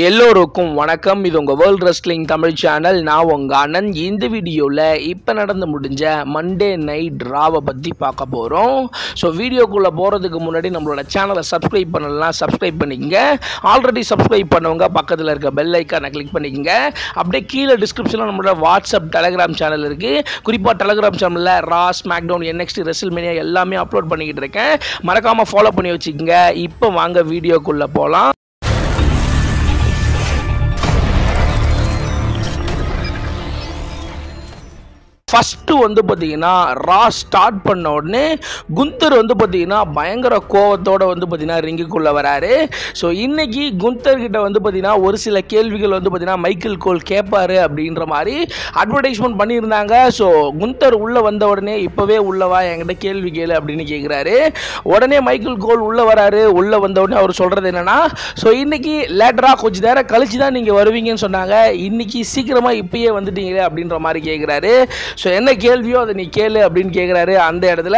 எல்லோருக்கும் வணக்கம். இது உங்கள் வேர்ல்ட் ரெஸ்லிங் தமிழ் சேனல். நான் உங்கள் ஆனந்த். இந்த வீடியோவில் இப்போ நடந்து முடிஞ்ச மண்டே நைட் ட்ராவை பற்றி பார்க்க போகிறோம். ஸோ வீடியோக்குள்ளே போகிறதுக்கு முன்னாடி நம்மளோட சேனலை சப்ஸ்கிரைப் பண்ணலாம், சப்ஸ்கிரைப் பண்ணிக்கங்க. ஆல்ரெடி சப்ஸ்கிரைப் பண்ணவங்க பக்கத்தில் இருக்க பெல் ஐக்கானை கிளிக் பண்ணிக்கங்க. அப்படியே கீழே டிஸ்கிரிப்ஷனில் நம்மளோட வாட்ஸ்அப் டெலகிராம் சேனல் இருக்குது. குறிப்பாக டெலகிராம் சேனலில் ரா, ஸ்மாக்டவுன், NXT, ரெஸ்ல்மேனியா எல்லாமே அப்லோட் பண்ணிக்கிட்டு இருக்கேன். மறக்காமல் ஃபாலோ பண்ணி வச்சுக்கோங்க. இப்போ வாங்க வீடியோக்குள்ளே போகலாம். ஃபஸ்ட்டு வந்து பார்த்தீங்கன்னா ரா ஸ்டார்ட் பண்ண உடனே குந்தர் வந்து பார்த்தீங்கன்னா பயங்கர கோவத்தோடு வந்து பார்த்தீங்கன்னா ரிங்குக்குள்ளே வராரு. ஸோ இன்றைக்கி குந்தர்கிட்ட வந்து பார்த்தீங்கன்னா ஒரு சில கேள்விகள் வந்து பார்த்தீங்கன்னா மைக்கேல் கோல் கேட்பாரு அப்படின்ற மாதிரி அட்வர்டைஸ்மெண்ட் பண்ணியிருந்தாங்க. ஸோ குந்தர் உள்ளே வந்த உடனே இப்போவே உள்ளவா என்கிட்ட கேள்வி கேளு அப்படின்னு கேட்குறாரு. உடனே மைக்கேல் கோல் உள்ளே வராரு. உள்ளே வந்த உடனே அவர் சொல்கிறது என்னென்னா, ஸோ இன்றைக்கி லேட்டராக கொஞ்சம் நேரம் கழிச்சு தான் நீங்கள் வருவீங்கன்னு சொன்னாங்க, இன்றைக்கி சீக்கிரமாக இப்பயே வந்துட்டீங்களே அப்படின்ற மாதிரி கேட்குறாரு. ஸோ என்ன கேள்வியோ அதை நீ கேளு அப்படின்னு கேட்குறாரு அந்த இடத்துல.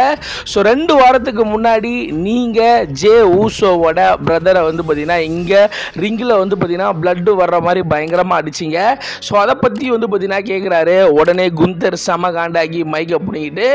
ஸோ 2 வாரத்துக்கு முன்னாடி நீங்கள் ஜே ஊசோவோட பிரதரை வந்து பார்த்தீங்கன்னா இங்கே ரிங்கில் வந்து பார்த்தீங்கன்னா பிளட்டு வர்ற மாதிரி பயங்கரமாக அடிச்சிங்க. ஸோ அதை பற்றி வந்து பார்த்தீங்கன்னா கேட்குறாரு. உடனே குந்தர் செம காண்டாகி மைக்கை பிடிக்கிட்டு,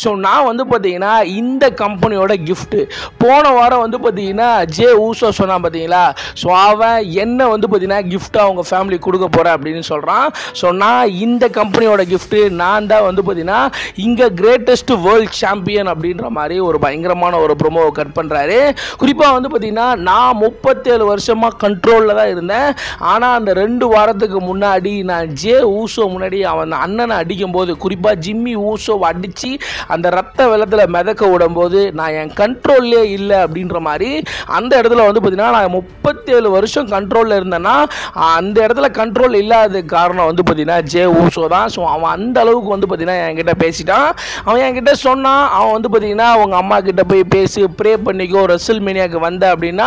ஸோ நான் வந்து பார்த்தீங்கன்னா இந்த கம்பெனியோட கிஃப்ட்டு போன வாரம் வந்து பார்த்தீங்கன்னா ஜே ஊசோ சொன்னான் பார்த்தீங்களா, ஸோ அவன் என்ன வந்து பார்த்தீங்கன்னா கிஃப்ட்டாக அவங்க ஃபேமிலி கொடுக்க போகிறேன் அப்படின்னு சொல்கிறான். ஸோ நான் இந்த கம்பெனியோட கிஃப்ட்டு நான் தான் வந்து பார்த்தீங்கன்னா இங்கே கிரேட்டஸ்ட் வேர்ல்ட் சாம்பியன் அப்படின்ற மாதிரி ஒரு பயங்கரமான ஒரு ப்ரோமோவை கட் பண்ணுறாரு. குறிப்பாக வந்து பார்த்தீங்கன்னா நான் 37 வருஷமாக கண்ட்ரோலில் தான் இருந்தேன். ஆனால் அந்த 2 வாரத்துக்கு முன்னாடி நான் ஜே ஊசோ முன்னாடி அவன் அண்ணனை அடிக்கும்போது, குறிப்பாக ஜிம்மி ஊசோவை அடித்து அந்த ரத்த வெள்ளத்தில் மிதக்க விடும்போது நான் என் கண்ட்ரோல்லே இல்லை அப்படின்ற மாதிரி அந்த இடத்துல வந்து பார்த்தீங்கன்னா நான் 37 வருஷம் கண்ட்ரோலில் இருந்தேன்னா அந்த இடத்துல கண்ட்ரோல் இல்லாததுக்கு காரணம் வந்து பார்த்தீங்கன்னா ஜே ஊசோ தான். ஸோ அவன் அந்த அளவுக்கு வந்து பார்த்தீங்கன்னா என்கிட்ட பேசிட்டான். அவன் என்கிட்ட சொன்னான், அவன் வந்து பார்த்தீங்கன்னா அவங்க அம்மா கிட்ட போய் பேசி ப்ரே பண்ணிக்கோ, ரெஸ்ல்மேனியாவுக்கு வந்த அப்படின்னா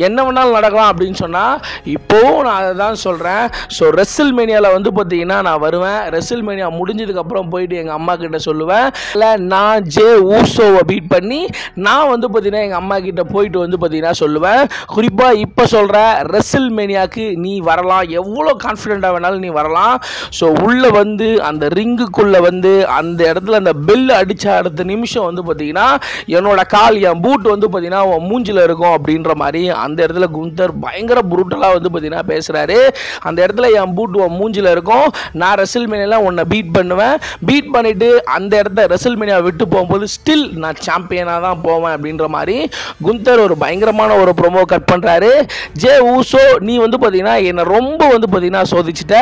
என்ன வேணாலும் நடக்கலாம் அப்படின்னு சொன்னால், இப்போவும் நான் அதை தான் சொல்கிறேன். ஸோ ரெஸ்ல்மேனியாவில் வந்து பார்த்தீங்கன்னா நான் வருவேன். ரெஸ்ல்மேனியா முடிஞ்சதுக்கப்புறம் போயிட்டு எங்கள் அம்மா கிட்ட சொல்லுவேன், இல்லை நான் ஜே ஊசோவை பீட் பண்ணி நான் வந்து பார்த்தீங்கன்னா எங்கள் அம்மா கிட்ட போயிட்டு வந்து பார்த்தீங்கன்னா சொல்லுவேன். குறிப்பாக இப்போ சொல்கிற ரெஸ்ல்மேனியாவுக்கு நீ வரலாம், எவ்வளோ கான்ஃபிடென்ட்டாக வேணாலும் நீ வரலாம். ஸோ உள்ளே வந்து அந்த ரிங்குக்குள்ளே வந்து அந்த இடத்துல அந்த பெல் அடித்த அடுத்த நிமிஷம் வந்து பார்த்தீங்கன்னா என்னோட கால், என் பூட் வந்து பார்த்தீங்கன்னா மூஞ்சில் இருக்கும் அப்படின்ற மாதிரி அந்த இடத்துல குந்தர் பயங்கர புரூட்டலாக வந்து பார்த்தீங்கன்னா பேசுகிறாரு. அந்த இடத்துல என் பூட் மூஞ்சில் இருக்கும், நான் ரெஸ்ல்மேனியாவில் உன்னை பீட் பண்ணுவேன், பீட் பண்ணிவிட்டு அந்த இடத்த ரெஸ்ல்மேனியா விட்டு போகும்போது ஸ்டில் நான் சாம்பியனாக தான் போவேன் அப்படின்ற மாதிரி குந்தர் ஒரு பயங்கரமான ஒரு ப்ரோமோ கட் பண்ணுறாரு. ஜே ஊசோ நீ வந்து பார்த்தீங்கன்னா என்னை ரொம்ப வந்து பார்த்தீங்கன்னா சோதிச்சுட்ட,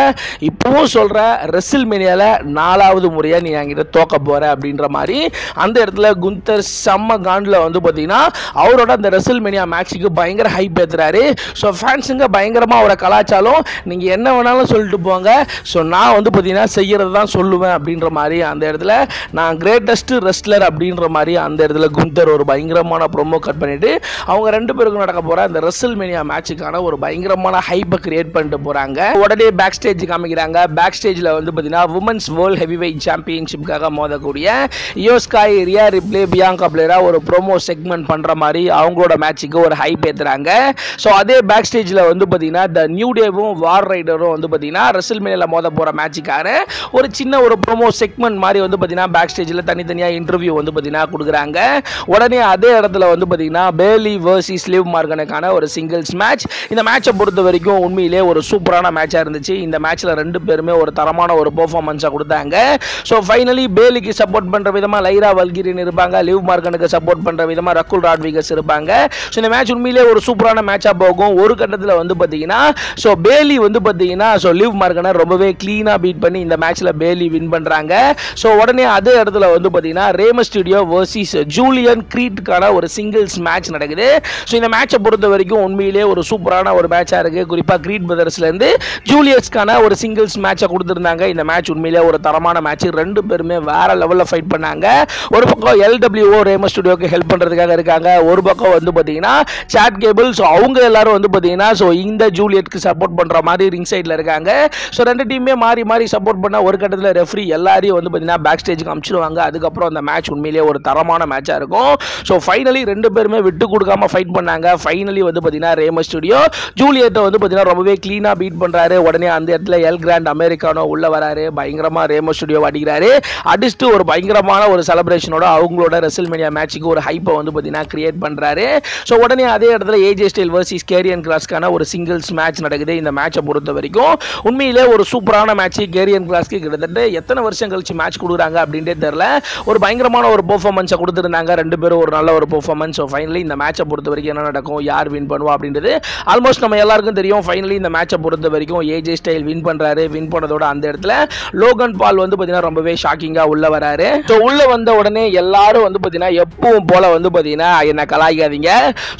இப்போவும் சொல்கிற ரெஸ்ல்மேனியாவில் 4வது முறையாக நீ என்கிட்ட தோக்க போகிற அப்படின்ற மாதிரி அந்த இடத்துல குந்தர் செம்ம காண்டில் வந்து பார்த்தீங்கன்னா அவரோட அந்த ரெஸ்ல்மேனியா மேட்சுக்கு பயங்கர ஹைப் ஏற்றுறாரு. ஸோ ஃபேன்ஸுங்க பயங்கரமாக அவரை கலாச்சாலும் நீங்கள் என்ன வேணாலும் சொல்லிட்டு போங்க, ஸோ நான் வந்து பார்த்தீங்கன்னா செய்கிறது தான் சொல்லுவேன் அப்படின்ற மாதிரி அந்த இடத்துல நான் கிரேட்டஸ்ட் ரெஸ்லர் அப்படின்ற மாதிரி அந்த இடத்துல குந்தர் ஒரு பயங்கரமான ப்ரோமோ கட் பண்ணிவிட்டு அவங்க 2 பேருக்கும் நடக்க போகிற அந்த ரெஸ்ல்மேனியா மேட்சுக்கான ஒரு பயங்கரமான ஹைப்பை கிரியேட் பண்ணிட்டு போகிறாங்க. உடனே பேக் ஸ்டேஜ் காமிக்கிறாங்க. பேக் ஸ்டேஜில் வந்து பார்த்தீங்கன்னா women's world heavyweight சாம்பியன்ஷிப்காக மோதக்கூடிய இயோ ஸ்காய், Riya reply, Bianca பிளேரா ஒரு ப்ரோமோ செக்மெண்ட் பண்ணுற மாதிரி அவங்களோட மேட்சுக்கு ஒரு ஹைப் ஏற்றுறாங்க. ஸோ அதே பேக் ஸ்டேஜில் வந்து பார்த்தீங்கன்னா த நியூ டேவும் வார் ரைடரும் வந்து பார்த்தீங்கன்னா ரெஸ்ல்மேனியாவில் மோத போகிற மேட்சுக்கான ஒரு சின்ன ஒரு ப்ரோமோ செக்மெண்ட் மாதிரி வந்து பார்த்தீங்கன்னா பேக் ஸ்டேஜில் தனித்தனியாக இன்டர்வியூ வந்து பார்த்தீங்கன்னா கொடுக்குறாங்க. உடனே அதே இடத்துல வந்து பார்த்தீங்கன்னா பேலி வர்சஸ் லிவ் மார்கனுக்கான ஒரு சிங்கிள்ஸ் மேட்ச். இந்த மேட்சை பொறுத்த வரைக்கும் உண்மையிலே ஒரு சூப்பரான மேட்சாக இருந்துச்சு. இந்த மேட்ச்சில் 2 பேருமே ஒரு தரமான ஒரு பெர்ஃபார்மன்ஸாக கொடுத்தாங்க. ஸோ ஃபைனலி பேலிக்கு சப்போர்ட் பண்ணுற விதமாக லைரா வல்கிரின் இருப்பாங்க, லிவ் மார்கனுக்கு சப்போர்ட் பண்ணுற விதமாக ரகுல் ராட்விகஸ் இருப்பாங்க. ஸோ இந்த மேட்ச் உண்மையிலே ஒரு சூப்பரான மேட்சாக போகும். ஒரு கட்டத்தில் வந்து பார்த்தீங்கன்னா ஸோ பேலி வந்து பார்த்தீங்கன்னா ஸோ லிவ் மார்கனை ரொம்பவே க்ளீனாக பீட் பண்ணி இந்த மேட்ச்சில் பேலி வின் பண்ணுறாங்க. ஸோ உடனே அதே இடத்துல வந்து பார்த்தீங்கன்னா ரேமஸ் ஸ்டுடியோ வர்சஸ் ஜூலியன் கிரீட்டுக்கான ஒரு சிங்கிள்ஸ் மேட்ச் நடக்குது. ஸோ இந்த மேட்சை பொறுத்த வரைக்கும் உண்மையிலே ஒரு சூப்பரான ஒரு மேட்சாக இருக்குது. குறிப்பாக கிரீட் பிரதர்ஸ்லேருந்து ஜூலியஸ்க்கான ஒரு சிங்கிள்ஸ் மேட்சை கொடுத்துருந்தாங்க. இந்த மேட்ச் உண்மையிலே ஒரு தரமான மேட்ச் மேட்ச். ரெண்டு பேருமே வேற லெவலில் ஃபைட் பண்ணாங்க. ஒரு பக்கம் LWO ரே மிஸ்டீரியோக்கு ஹெல்ப் பண்ணுறதுக்காக இருக்காங்க, ஒரு பக்கம் வந்து பார்த்தீங்கன்னா சாட் கேபிள். ஸோ அவங்க எல்லாரும் வந்து பார்த்தீங்கன்னா ஸோ இந்த ஜூலியட்க்கு சப்போர்ட் பண்ணுற மாதிரி ரிங் சைடில் இருக்காங்க. ஸோ ரெண்டு டீமே மாறி மாறி சப்போர்ட் பண்ண ஒரு கட்டத்தில் ரெஃப்ரி எல்லாரையும் வந்து பார்த்தீங்கன்னா பேக் ஸ்டேஜுக்கு அனுப்பிச்சிடுவாங்க. அதுக்கப்புறம் அந்த மேட்ச் உண்மையிலேயே ஒரு தரமான மேட்சாக இருக்கும். ஸோ ஃபைனலி ரெண்டு பேருமே விட்டு கொடுக்காம ஃபைட் பண்ணாங்க. ஃபைனலி வந்து பார்த்தீங்கன்னா ரே மிஸ்டீரியோ ஜூலியட்டை வந்து பார்த்தீங்கன்னா ரொம்பவே க்ளீனாக பீட் பண்ணுறாரு. உடனே அந்த இடத்துல எல் கிராண்ட் அமெரிக்கானோ உள்ள வராரு, பயங்கரமாக ரே மிஸ்டீரியோ அடிக்கிறாரு. அடிச்சுட்டு ஒரு பயங்கரமான ஒரு செலிப்ரேஷனோட அவங்களோட ரெசில்மேனியா மேட்சுக்கு ஒரு ஹைப்பை வந்து பார்த்தீங்கன்னா கிரியேட் பண்ணுறாரு. ஸோ உடனே அதே இடத்துல ஏஜே ஸ்டைல் வர்சஸ் கேரியன் கிராஸ்க்கான ஒரு சிங்கிள்ஸ் மேட்ச் நடக்குது. இந்த மேட்சை பொறுத்த வரைக்கும் உண்மையிலே ஒரு சூப்பரான மேட்ச். கேரியன் கிராஸ்க்கு கிட்டத்தட்ட எத்தனை வருஷம் கழிச்சு மேட்ச் கொடுக்குறாங்க அப்படின்றே தெரியல. ஒரு பயங்கரமான ஒரு பெர்ஃபார்மன்ஸை கொடுத்துருந்தாங்க ரெண்டு பேரும், ஒரு நல்ல ஒரு பெர்ஃபார்மன்ஸ். ஸோ ஃபைனலி இந்த மேட்சை பொறுத்த வரைக்கும் என்ன நடக்கும், யார் வின் பண்ணுவா அப்படின்றது ஆல்மோஸ்ட் நம்ம எல்லாருக்கும் தெரியும். ஃபைனலி இந்த மேட்சை பொறுத்த வரைக்கும் ஏஜே ஸ்டைல் வின் பண்ணுறாரு. வின் பண்ணதோட அந்த இடத்துல லோகன் பால் வந்து பார்த்தீங்கன்னா ரொம்பவே ஷாக்கிங்காக உள்ள வராரு. ஸோ உள்ள வந்த உடனே எல்லாரும் வந்து பார்த்தீங்கன்னா எப்பவும் போல வந்து பார்த்தீங்கன்னா என்ன கலாய்க்காதீங்க.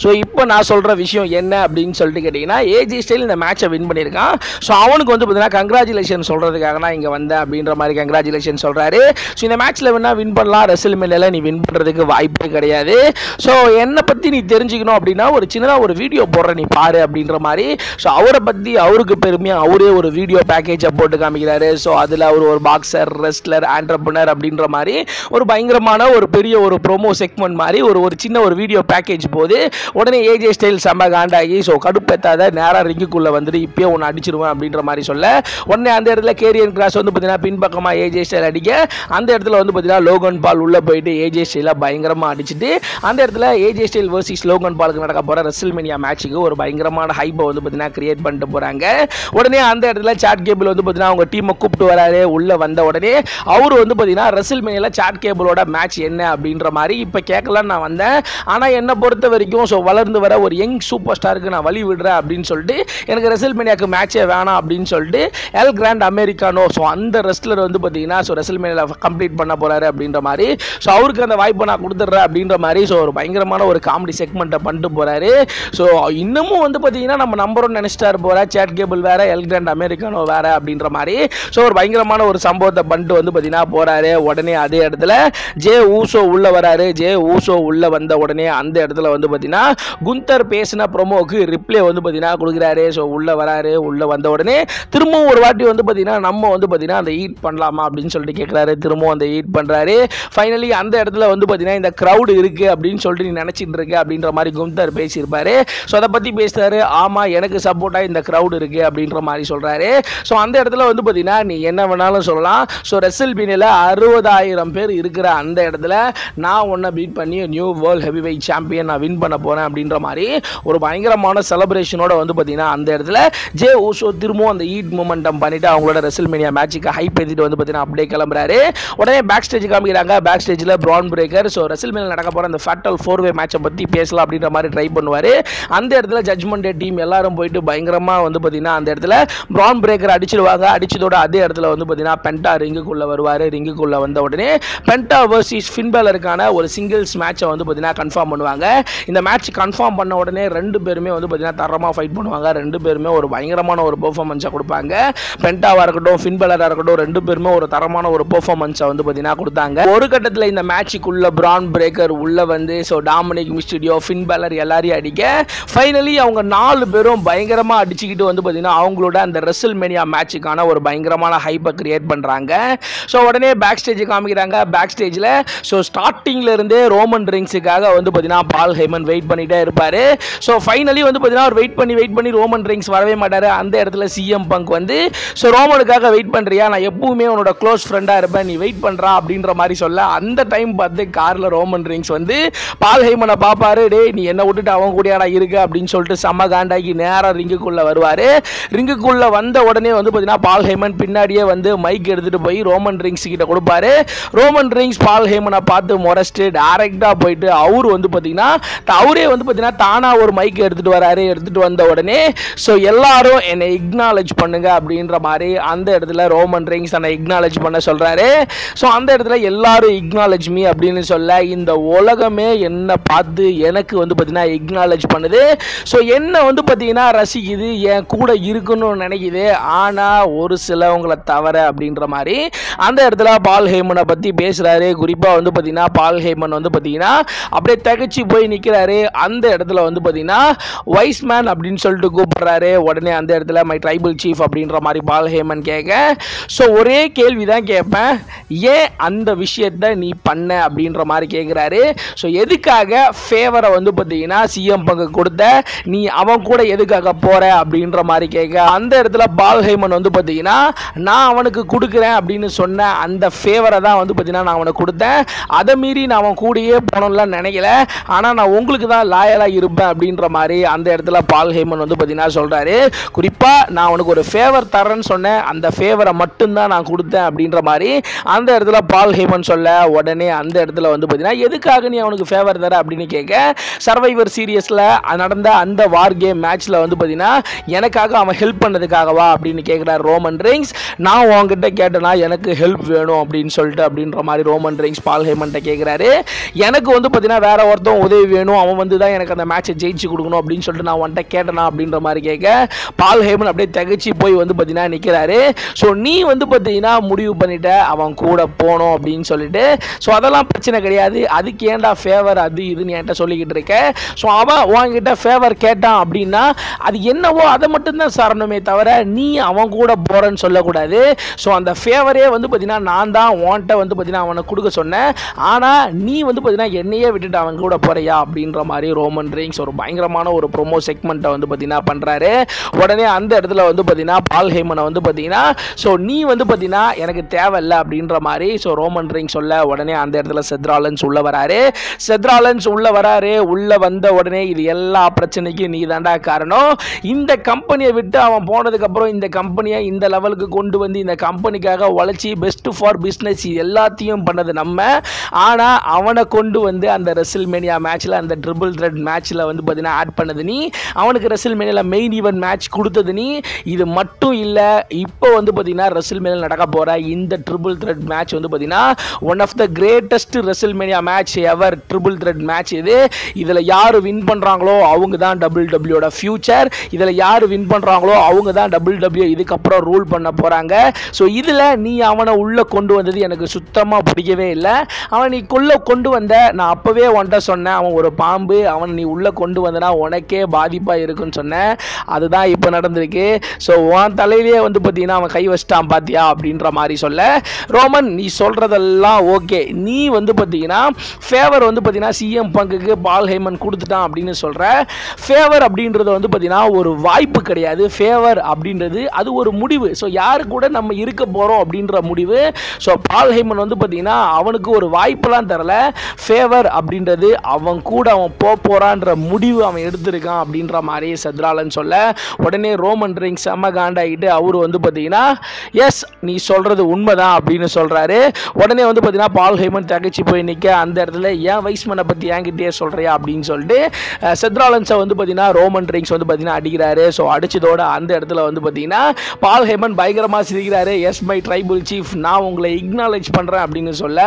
ஸோ இப்போ நான் சொல்கிற விஷயம் என்ன அப்படின்னு சொல்லிட்டு கேட்டிங்கன்னா, ஏஜே ஸ்டைல் இந்த மேட்சை வின் பண்ணியிருக்கான். ஸோ அவனுக்கு வந்து பார்த்தீங்கன்னா கங்க்ராச்சுலேஷன் சொல்கிறதுக்காக நான் இங்கே வந்தேன் அப்படின்ற மாதிரி கங்க்ராச்சுலேஷன் சொல்கிறாரு. ஸோ இந்த மேட்ச்சில் வேணா வின் பண்ணலாம், ரெசில்மேனியால நீ வின் பண்ணுறதுக்கு வாய்ப்பே கிடையாது. ஸோ என்னை பற்றி நீ தெரிஞ்சுக்கணும் அப்படின்னா ஒரு சின்னதாக ஒரு வீடியோ போடுற நீ பாரு அப்படின்ற மாதிரி. ஸோ அவரை பற்றி அவருக்கு பெருமையாக அவரே ஒரு வீடியோ பேக்கேஜை போட்டு காமிக்கிறாரு. ஸோ அதில் அவர் ஒரு பாக்ஸர், ரெஸ்லர், ஆண்டர்பிரனர் அப்படின்ற மாதிரி ஒரு பயங்கரமான ஒரு பெரிய ஒரு ப்ரோமோ செக்மெண்ட் மாதிரி ஒரு சின்ன ஒரு வீடியோ பேக்கேஜ் போது உடனே ஏஜே ஸ்டைல் செம்ம காண்டாகி ஸோ கடுப்பேத்தாத நேராக ரிங்குக்குள்ளே வந்துட்டு இப்பயே ஒன்று அடிச்சிருவேன் அப்படின்ற மாதிரி சொல்ல உடனே அந்த இடத்துல கேரியன் கிராஸ் வந்து பார்த்தீங்கன்னா பின்பக்கமாக ஏஜே ஸ்டைல் அடிக்க அந்த இடத்துல வந்து பார்த்தீங்கன்னா லோகன் பால் உள்ளே போயிட்டு ஏஜே ஸ்டைலை பயங்கரமாக அடிச்சுட்டு அந்த இடத்துல ஏஜே ஸ்டைல் வர்சஸ் லோகன் பாலுக்கு நடக்க போகிற ரெசில்மேனியா மேட்சுக்கு ஒரு பயங்கரமான ஹைப்பை வந்து பார்த்தீங்கன்னா கிரியேட் பண்ணிட்டு போகிறாங்க. உடனே அந்த இடத்துல சாட் கேபிள் வந்து பார்த்தீங்கன்னா அவங்க டீமை கூப்பிட்டு வராரு. உள்ளே வந்த உடனே அவர் வந்து பார்த்தீங்கன்னா ரெசில்மேனியாவில் சாட் கேபிளோட மேட்ச் என்ன அப்படின்ற மாதிரி இப்போ கேட்கலான்னு நான் வந்தேன். ஆனால் என்னை பொறுத்த வரைக்கும் ஸோ வளர்ந்து வர ஒரு யங் சூப்பர் ஸ்டாருக்கு நான் வழி விடுறேன் அப்படின்னு சொல்லிட்டு எனக்கு ரெசில்மேனியாவுக்கு மேட்சே வேணாம் அப்படின்னு சொல்லிட்டு எல் கிராண்ட் அமெரிக்கானோ ஸோ அந்த ரெஸ்லர் வந்து பார்த்தீங்கன்னா ஸோ ரெசில்மேனியாவில் கம்ப்ளீட் பண்ண போகிறாரு அப்படின்ற மாதிரி. ஸோ அவருக்கு அந்த வாய்ப்பை நான் கொடுத்துட்றேன் அப்படின்ற மாதிரி ஸோ ஒரு பயங்கரமான ஒரு காமெடி செக்மெண்ட்டை பண்ணிட்டு போகிறாரு. ஸோ இன்னமும் வந்து பார்த்தீங்கன்னா நம்ம நம்பரோன்னு நினச்சிட்டாரு போகிறா, சாட் கேபிள் வேறு, எல் கிராண்ட் அமெரிக்கானோ வேறு அப்படின்ற மாதிரி. ஸோ ஒரு பயங்கரமான ஒரு சம்பவத்தை பண்ணிட்டு வந்து பார்த்தீங்கன்னா போகிறாரு. உடனே அதே இடத்துல ஜே ஊசோ உள்ள வராரு. ஜே ஊசோ உள்ள வந்த உடனே அந்த இடத்துல வந்து பார்த்தீங்கன்னா குந்தர் பேசின ப்ரோமோக்கு ரிப்ளே வந்து பார்த்தீங்கன்னா கொடுக்குறாரு. ஸோ உள்ள வராரு. உள்ள வந்த உடனே திரும்பவும் ஒரு வாட்டி வந்து பார்த்தீங்கன்னா நம்ம வந்து பார்த்தீங்கன்னா அந்த ஈட் பண்ணலாமா அப்படின்னு சொல்லிட்டு கேட்குறாரு. திரும்பவும் அந்த ஈட் பண்ணுறாரு. ஃபைனலி அந்த இடத்துல வந்து பார்த்தீங்கன்னா இந்த க்ரௌடு இருக்குது அப்படின்னு சொல்லிட்டு நீ நினச்சிட்டு இருக்க அப்படின்ற மாதிரி குந்தர் பேசியிருப்பாரு. ஸோ அதை பற்றி பேசுகிறாரு. ஆமாம், எனக்கு சப்போர்ட்டாக இந்த க்ரௌடு இருக்குது அப்படின்ற மாதிரி சொல்கிறாரு. ஸோ அந்த இடத்துல வந்து பார்த்தீங்கன்னா நீ என்ன வேணாலும் சொல்லலாம். ஸோ ரெசில்மேனியாவில் 60,000 பேர் இருக்கிற அந்த இடத்துல நான் உன்னை பீட் பண்ணி new world heavy weight champion நான் வின் பண்ண போகிறேன் அப்படின்ற மாதிரி ஒரு பயங்கரமான செலிப்ரேஷனோட வந்து பார்த்தீங்கன்னா அந்த இடத்துல ஜே ஊசோ திரும்பவும் அந்த ஈட் மூமெண்டம் பண்ணிட்டு அவங்களோட ரெசில்மேனியா மேட்சுக்கு ஹைப் ஏற்றிட்டு வந்து பார்த்தீங்கன்னா அப்படியே கிளம்புறாரு. உடனே பேக் ஸ்டேஜ் காமிக்கிறாங்க. பேக் ஸ்டேஜில் பிரான் பிரேக்கர் ஸோ ரெசில்மேனியா நடக்க போகிற அந்த ஃபேட்டல் 4-வே மேட்சை பற்றி பேசலாம் அப்படின்ற மாதிரி ட்ரை பண்ணுவார். அந்த இடத்துல ஜட்ஜ்மெண்ட் டே டீம் எல்லாரும் போயிட்டு பயங்கரமாக வந்து பார்த்தீங்கன்னா அந்த இடத்துல பிரான் பிரேக்கர் அடிச்சிடுவாங்க. அடிச்சதோட அதே இடத்துல வந்து பார்த்தீங்கன்னா பென்டா ரிங்குக்குள்ளே வருவார். ரிங்குக்குள்ளே வந்த உடனே பென்டா வர்சஸ் ஃபின் பேலருக்கான ஒரு சிங்கிள்ஸ் மேட்சை வந்து பார்த்தீங்கன்னா கன்ஃபார்ம் பண்ணுவாங்க. இந்த மேட்ச் கன்ஃபார்ம் பண்ண உடனே ரெண்டு பேருமே வந்து பார்த்தீங்கன்னா தரமாக ஃபைட் பண்ணுவாங்க. ரெண்டு பேருமே ஒரு பயங்கரமான ஒரு பெர்ஃபார்மன்ஸை கொடுப்பாங்க. பென்டாவாக இருக்கட்டும், ஃபின் பேலராக இருக்கட்டும், ரெண்டு பேருமே ஒரு தரமான ஒரு பெர்ஃபார்மன்ஸை வந்து பார்த்தீங்கன்னா கொடுத்தாங்க. ஒரு கட்டத்தில் இந்த மேட்சுக்குள்ள பிரான் பிரேக்கர் உள்ள வந்து so Dominic Mysterio, fin baler எல்லாரையும் அடிக்க ஃபைனலி அவங்க 4 பேரும் பயங்கரமாக அடிச்சுக்கிட்டு வந்து பார்த்தீங்கன்னா அவங்களோட அந்த ரெசில்மேனியா மேட்சுக்கான ஒரு பயங்கரமான ஹைப்பை கிரியேட் பண்ணுறாங்க. ஸோ உடனே பேக் ஸ்டேஜ் காமிக்கிறாங்க. பேக் ஸ்டேஜில் ஸோ ஸ்டார்டிங்கில் இருந்தே ரோமன் ரிங்ஸுக்காக வந்து பார்த்தீங்கன்னா பால் ஹேமன் வெயிட் பண்ணிட்டே இருப்பார். ஸோ ஃபைனலி வந்து பார்த்தீங்கன்னா அவர் வெயிட் பண்ணி ரோமன் ரிங்ஸ் வரவே மாட்டார். அந்த இடத்துல சிஎம் பங்க் வந்து ஸோ ரோமனுக்காக வெயிட் பண்ணுறியா, நான் எப்பவுமே உன்னோட க்ளோஸ் ஃப்ரெண்டாக இருப்பேன், நீ வெயிட் பண்ணுறா அப்படின்ற மாதிரி சொல்ல அந்த டைம் பார்த்து காரில் ரோமன் ரிங்ஸ் வந்து பால் ஹேமனை பார்ப்பாரு. டே நீ என்ன விட்டுட்டு அவன் கூடயாடா இருக்கு அப்படின்னு சொல்லிட்டு செம்ம காண்டாகி நேராக ரிங்குக்குள்ளே வருவார். ரிங்குக்குள்ளே வந்த உடனே வந்து பார்த்தீங்கன்னா பால் ஹேமன் பின்னாடியே வந்து மைக் எடுத்துகிட்டு போய் ரோமன் ரிங்ஸ் கிட்ட கொடுப்பாரு. ரோமன் ரிங்ஸ் பால் ஹேமனை பார்த்து முறைச்சிட்டு டேரெக்டாக போயிட்டு அவர் வந்து பார்த்தீங்கன்னா அவரே வந்து பார்த்தீங்கன்னா தானாக ஒரு மைக் எடுத்துகிட்டு வராரு. எடுத்துகிட்டு வந்த உடனே ஸோ எல்லாரும் என்னை இக்னாலேஜ் பண்ணுங்க அப்படின்ற மாதிரி அந்த இடத்துல ரோமன் ரிங்ஸ் என்னை இக்னாலேஜ் பண்ண சொல்கிறாரு. ஸோ அந்த இடத்துல எல்லாரும் இக்னாலேஜ் மீ அப்படின்னு சொல்ல இந்த உலகமே என்னை பார்த்து எனக்கு வந்து பார்த்தீங்கன்னா இக்னாலேஜ் பண்ணுது. ஸோ என்ன வந்து பார்த்தீங்கன்னா ரசிக்குது, என் கூட இருக்கணும்னு நினைக்குது. ஆனால் ஒரு சிலவங்களை தவிர அப்படின்ற மாதிரி அந்த இடத்துல பால் ஹேமனை பற்றி பேசுகிறாரு. குறிப்பாக வந்து பார்த்தீங்கன்னா பால் ஹேமன் வந்து பார்த்தீங்கன்னா அப்படியே தகச்சு போய் நிற்கிறாரு. அந்த இடத்துல வந்து பார்த்தீங்கன்னா வைஸ் மேன் அப்படின்னு சொல்லிட்டு கூப்பிடுறாரு. உடனே அந்த இடத்துல மை ட்ரைபல் சீஃப் அப்படின்ற மாதிரி பால் ஹேமன் கேட்க, ஸோ ஒரே கேள்வி தான் கேட்பேன், ஏன் அந்த விஷயத்தை நீ பண்ண அப்படின்ற மாதிரி கேட்குறாரு. ஸோ எதுக்காக ஃபேவரை வந்து பார்த்தீங்கன்னா சிஎம் பங்கு கொடுத்த, நீ அவன் கூட எதுக்காக போற அப்படின்ற மாதிரி கேட்க, அந்த இடத்துல பால் ஹேமன் வந்து பார்த்தீங்கன்னா நான் அவனுக்கு கொடுக்குறேன் அப்படின்னு சொன்ன அந்த ஃபேவரை தான் வந்து பார்த்தீங்கன்னா நான் அவனுக்கு கொடுத்தேன். அதை மீறி நான் அவன் கூடயே போனோம்லாம் நினைக்கல, ஆனால் நான் உங்களுக்கு தான் லாயலாக இருப்பேன் அப்படின்ற மாதிரி அந்த இடத்துல பால் ஹேமன் வந்து பார்த்தீங்கன்னா சொல்கிறாரு. குறிப்பாக நான் அவனுக்கு ஒரு ஃபேவர் தரேன்னு சொன்னேன், அந்த ஃபேவரை மட்டும்தான் நான் கொடுத்தேன் அப்படின்ற மாதிரி அந்த இடத்துல பால் ஹேமன் சொல்ல, உடனே அந்த இடத்துல வந்து பார்த்தீங்கன்னா எதுக்காக நீ அவனுக்கு ஃபேவர் தர அப்படின்னு கேட்க, சர்வைவர் சீரியஸில் நடந்த அந்த வார் கேம் மேட்ச்சில் வந்து பார்த்தீங்கன்னா எனக்காக அவன் ஹெல்ப் பண்ணதுக்காகவா அப்படின்னு கேட்குறாரு ரோமன் ரெயின்ஸ். நான் உங்ககிட்ட கேட்டேனா எனக்கு ஹெல்ப் வேணும் அப்படின்னு சொல்லிட்டு அப்படின்ற மாதிரி ரோமன் ரெயின்ஸ் பால் ஹேமன்ட்ட கேட்குறாரு. எனக்கு வந்து பார்த்தீங்கன்னா வேற ஒருத்தன் உதவி வேணும், அவன் வந்து தான் எனக்கு அந்த மேட்சை ஜெயிச்சு கொடுக்கணும் அப்படின்னு சொல்லிட்டு நான் உன்கிட்ட கேட்டேனா அப்படின்ற மாதிரி கேட்க, பால் ஹேமன் அப்படியே தகச்சு போய் வந்து பார்த்தீங்கன்னா நிற்கிறாரு. ஸோ நீ வந்து பார்த்தீங்கன்னா முடிவு பண்ணிட்ட அவன் கூட போகணும் அப்படின்னு சொல்லிட்டு, ஸோ அதெல்லாம் பிரச்சனை கிடையாது, அதுக்கு ஏன்டா ஃபேவர் அது இதுன்னு என்கிட்ட சொல்லிக்கிட்டு இருக்க. ஸோ அவன் உன்கிட்ட ஃபேவர் கேட்டான் அப்படின்னா அது என்னவோ அதை மட்டும்தான் சரணமே தவிர நீ அவன் கூட போறன்னு சொல்லக்கூடாது. ஸோ அந்த ஃபேவரே வந்து பார்த்தீங்கன்னா நான் தான் உன்கிட்ட வந்து பார்த்தீங்கன்னா அவனை கொடுக்க சொன்னேன், ஆனால் நீ வந்து பார்த்தீங்கன்னா என்னையே விட்டுட்டு அவன் கூட போறியா அப்படின்ற மாதிரி ரோமன் ரெயின்ஸ் ஒரு பயங்கரமான ஒரு ப்ரோமோ செக்மெண்ட்டை வந்து பார்த்தீங்கன்னா பண்ணுறாரு. உடனே அந்த இடத்துல வந்து பார்த்தீங்கன்னா பால் ஹேமனை வந்து பார்த்தீங்கன்னா ஸோ நீ வந்து பார்த்தீங்கன்னா எனக்கு தேவையில்லை அப்படின்ற மாதிரி ஸோ ரோமன் ரெயின்ஸ் சொல்ல, உடனே அந்த இடத்துல செத் ராலன்ஸ் உள்ள வராரு. செத் ராலன்ஸ் உள்ள வராரு. உள்ள வந்த உடனே இது எல்லா பிரச்சனைக்கும் நீ தாண்டா காரணம், இந்த கம்பெனியை விட்டு அவன் போனதுக்கப்புறம் இந்த கம்பெனியை இந்த லெவலுக்கு கொண்டு வந்து இந்த கம்பெனிக்காக உழைச்சி பெஸ்ட் ஃபார் பிஸ்னஸ் எல்லாத்தையும் பண்ணது நம்ம, ஆனால் அவனை கொண்டு வந்து அந்த ரெசில்மேனியா மேட்ச்சில் அந்த ட்ரிபிள் த்ரெட் மேட்ச்சில் வந்து பார்த்தீங்கன்னா ஆட் பண்ணது நீ, அவனுக்கு ரெசில்மேனியாவில் மெயின் ஈவென்ட் மேட்ச் கொடுத்தது நீ. இது மட்டும் இல்லை, இப்போ வந்து பார்த்தீங்கன்னா ரெசில்மேனியாவில் நடக்க போகிற இந்த ட்ரிபிள் த்ரெட் மேட்ச் வந்து பார்த்தீங்கன்னா one of the greatest WrestleMania match ever triple thread match இது. இதில் யார் வின் பண்ணுறாங்களோ அவங்க தான் WWE ஃபியூச்சர், இதில் யார் வின் பண்ணுறாங்களோ அவங்க தான் WWE இதுக்கப்புறம் ரூல் பண்ண போகிறாங்க. ஸோ இதில் நீ அவனை உள்ளே கொண்டு வந்தது எனக்கு சுத்தமாக பிடிக்கவே இல்லை. அவன் நீ கொண்டு வந்த, நான் அப்போவே உன்ட்ட சொன்னேன் அவன் ஒரு பாம்பு, அவன் நீ உள்ளே கொண்டு வந்தனா உனக்கே பாதிப்பாக இருக்குன்னு சொன்னேன், அதுதான் இப்போ நடந்திருக்கு. ஸோ உன் தலையிலே வந்து பார்த்தீங்கன்னா அவன் கை வச்சிட்டான் பார்த்தியா அப்படின்ற மாதிரி சொல்ல, ரோமன் நீ சொல்கிறதெல்லாம் ஓகே, நீ வந்து பார்த்தீங்கன்னா ஃபேவர் வந்து பார்த்தீங்கன்னா சிஎம் பங்குக்கு பால் ஹேமன் கொடுத்துட்டான் அப்படின்னு சொல்கிற, ஃபேவர் அப்படின்றது வந்து பார்த்தீங்கன்னா ஒரு வாய்ப்பு கிடையாது, ஃபேவர் அப்படின்றது அது ஒரு முடிவு. ஸோ யாரு கூட நம்ம இருக்க போகிறோம் அப்படின்ற முடிவு. ஸோ பால் ஹேமன் வந்து பார்த்தீங்கன்னா அவனுக்கு ஒரு வாய்ப்பெல்லாம் தரல, ஃபேவர் அப்படின்றது அவன் கூட அவன் போகிறான்ற முடிவு அவன் எடுத்திருக்கான் அப்படின்ற மாதிரி செத்ராலன் சொல்ல, உடனே ரோமன் ரெயின்ஸ் செம்ம காண்டாகிட்டு அவரு வந்து பார்த்தீங்கன்னா எஸ் நீ சொல்கிறது உண்மைதான் அப்படின்னு சொல்கிறாரு. உடனே வந்து பார்த்தீங்கன்னா பால் ஹேமன் தகச்சு போய் நிற்க, அந்த இடத்துல ஏன் வைஸ்மனை பற்றி என்கிட்டே சொல்கிறியா அப்படின்னு சொல்லிட்டு செத்ராலன்ஸை வந்து பார்த்தீங்கன்னா ரோமன் ரெயின்ஸ் வந்து பார்த்தீங்கன்னா அடிக்கிறாரு. ஸோ அடிச்சதோட அந்த இடத்துல வந்து பார்த்தீங்கன்னா பால் ஹேமன் பயங்கரமாக சிரிக்கிறாரு. எஸ் மை ட்ரைபல் சீஃப், நான் உங்களை இக்னாலேஜ் பண்ணுறேன் அப்படின்னு சொல்ல,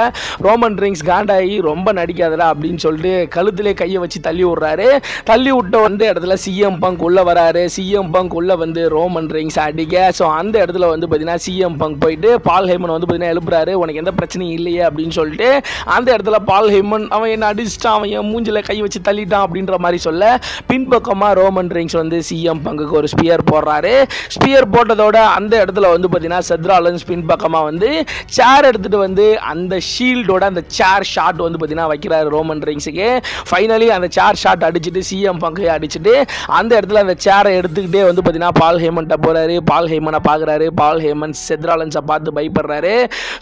ரோமன் ரெயின்ஸ் காண்டாகி ரொம்ப நடிக்காதடா அப்படின்னு சொல்லிட்டு கழுத்திலே கையை வச்சு தள்ளி விட்றாரு. தள்ளி விட்ட வந்து இடத்துல சிஎம் பங்க் உள்ள வராரு. சிஎம் பங்க் உள்ள வந்து ரோமன் ரெயின்ஸ் அடிக்க, ஸோ அந்த இடத்துல வந்து பார்த்தீங்கன்னா சிஎம் பங்க் போயிட்டு பால் ஹேமன் வந்து பார்த்தீங்கன்னா எழுப்புறாரு, உனக்கு எந்த பிரச்சனையும் இல்லையே அப்படின்னு சொல்லிட்டு. அந்த இடத்துல பால் ஹேமன் அவன் என்ன அடிச்சிட்டான், அவன் என் மூஞ்சில் கை வச்சு தள்ளிட்டான் அப்படின்ற மாதிரி சொல்ல, பின்பக்கமாக ரோமன் ரெயின்ஸ் வந்து சிஎம் பங்குக்கு ஒரு ஸ்பியர் போடுறாரு. ஸ்பியர் போட்டதோட அந்த இடத்துல வந்து பார்த்தீங்கன்னா செத் ராலன்ஸ் பின்பக்கமாக வந்து சேர் எடுத்துகிட்டு வந்து அந்த ஷீல்டோட அந்த சேர் ஷாட் வந்து பார்த்தீங்கன்னா வைக்கிறாரு ரோமன் ரெயின்ஸுக்கு. ஃபைனலி அந்த சேர் ஷாட் அடிச்சுட்டு சிஎம் பங்கை அடிச்சுட்டு அந்த இடத்துல அந்த சேரை எடுத்துக்கிட்டே வந்து பார்த்தீங்கன்னா பால் ஹேமன்ட்ட போகிறாரு. பால் ஹேமனை பார்க்குறாரு. பால் ஹேமன் செத் ராலன்ஸை பார்த்து பயப்படுறாரு.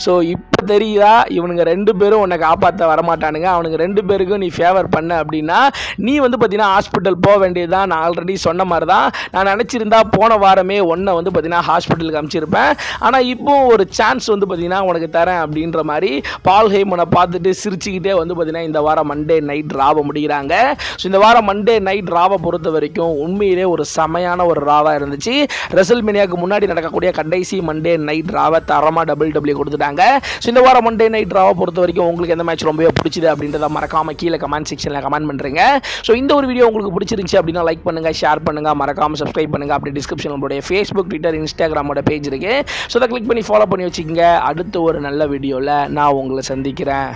ஸோ இப்போ தெரியுதா இவனுங்க ரெண்டு பேரும் உன்னை காப்பாற்ற வரமாட்டானுங்க, அவனுக்கு ரெண்டு பேருக்கும் நீ ஃபேவர் பண்ண அப்படின்னா நீ வந்து பார்த்தீங்கன்னா ஹாஸ்பிட்டல் போக வேண்டியதுதான். நான் ஆல்ரெடி சொன்ன மாதிரி தான், நான் நினச்சிருந்தா போன வாரமே ஒன்றை வந்து பார்த்தீங்கன்னா ஹாஸ்பிட்டலுக்கு அனுப்பிச்சிருப்பேன், ஆனால் இப்போ ஒரு சான்ஸ் வந்து பார்த்தீங்கன்னா உனக்கு தரேன் அப்படின்ற மாதிரி பால் ஹேமனை பார்த்துட்டு சிரிச்சுக்கிட்டே வந்து பார்த்தீங்கன்னா இந்த வாரம் மண்டே நைட் ராவை முடிகிறாங்க. ஸோ இந்த வாரம் மண்டே நைட் ராவை பொறுத்த வரைக்கும் உண்மையிலே ஒரு செமையான ஒரு ராவாக இருந்துச்சு. ரெசல்மேனியாவுக்கு முன்னாடி நடக்கக்கூடிய கடைசி மண்டே நைட் ராவை தரமாக WWE கொடுத்துட்டாங்க. ஸோ இந்த வாரம் மண்டே நைட் ராவை பொறுத்த வரைக்கும் உங்களுக்கு எந்த மேட்ச் ரொம்பவே பிடிச்சது அப்படின்றத மறக்காம கீழே கமெண்ட் செக்ஷனில் கமெண்ட் பண்ணுறீங்க. ஸோ இந்த ஒரு வீடியோ உங்களுக்கு பிடிச்சிருந்துச்சு அப்படின்னா லைக் பண்ணுங்கள், ஷேர் பண்ணுங்கள், மறக்காம சப்ஸ்கிரைப் பண்ணுங்கள். அப்படி டிஸ்கிரிப்ஷன் நம்மளுடைய ஃபேஸ்புக், ட்விட்டர், இன்ஸ்டாகிராமோட பேஜ் இருக்குது. ஸோ அதை கிளிக் பண்ணி ஃபாலோ ஃபாலோ பண்ணி வச்சுக்கோங்க. அடுத்த ஒரு நல்ல வீடியோவில் நான் உங்களை சந்திக்கிறேன்.